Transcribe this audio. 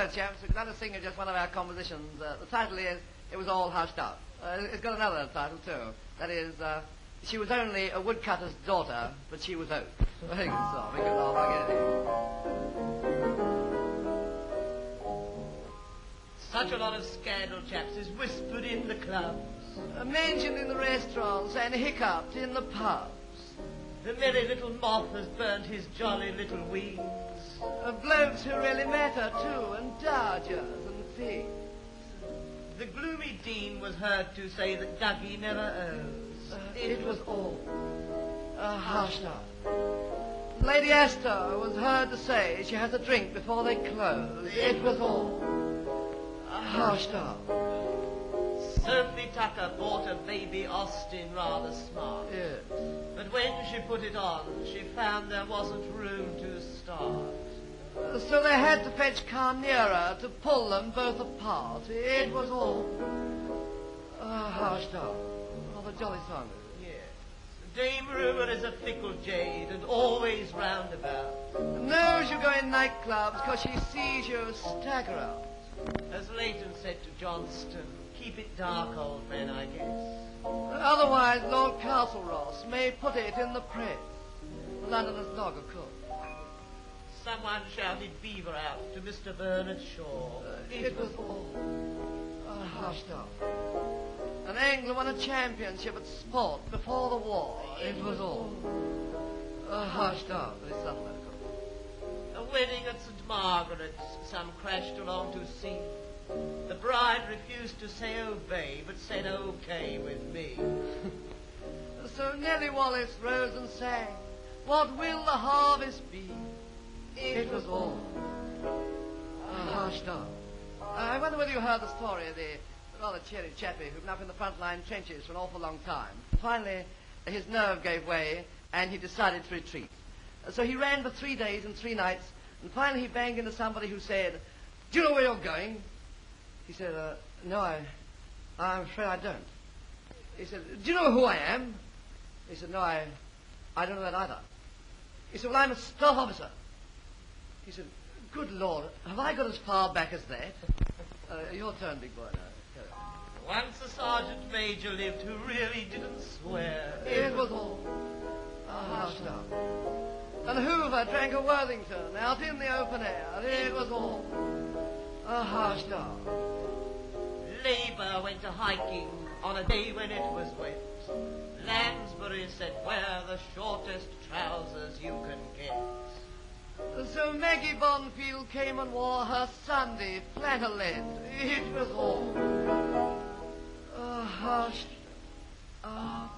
Hello, chaps. We're glad to sing you just one of our compositions. The title is It Was All Hushed Up. It's got another title, too. That is, She Was Only a Woodcutter's Daughter, But She Was Oak. Very good song. We can laugh again. Such a lot of scandal, chaps, is whispered in the clubs. Mentioned in the restaurants and hiccuped in the pubs. The merry little moth has burnt his jolly little wings. Blokes who really matter, too, and dodgers and things. The gloomy dean was heard to say that Dougie never owes. It was all hushed up. Lady Astor was heard to say she has a drink before they close. It was all hushed up. Sophie Tucker bought a baby Austin rather smart. Yes. But when she put it on, she found there wasn't room to start. So they had to fetch Carnera to pull them both apart. It was all hushed up. Rather jolly song. Yes. Dame Rumor is a fickle jade and always roundabout. Knows you go in nightclubs because she sees you stagger out. As Leighton said to Johnston, keep it dark, old man, I guess. Otherwise, Lord Castleross may put it in the press. Londoners dog, of course. Someone shouted beaver out to Mr. Bernard Shaw. It was all hushed up. And England won a championship at sport before the war. It was all hushed up. A wedding at St. Margaret's, some crashed along to see. The bride refused to say obey, but said okay with me. So Nellie Wallace rose and sang, What will the harvest be? It was all hushed up. I wonder whether you heard the story of the rather cheery chappie who'd been up in the front line trenches for an awful long time. Finally, his nerve gave way, and he decided to retreat. So he ran for 3 days and 3 nights, and finally he banged into somebody who said, Do you know where you're going? He said, No, I'm afraid I don't. He said, Do you know who I am? He said, No, I don't know that either. He said, Well, I'm a staff officer. He said, Good Lord, have I got as far back as that? Your turn, big boy, now. Once a sergeant major lived who really didn't swear. It was all hushed up. And Hoover drank a Worthington out in the open air. It was all hushed up. Labour went a hiking on a day when it was wet. Lansbury said, wear the shortest trousers you can get. So Maggie Bonfield came and wore her Sunday flannelette. It was all hushed up.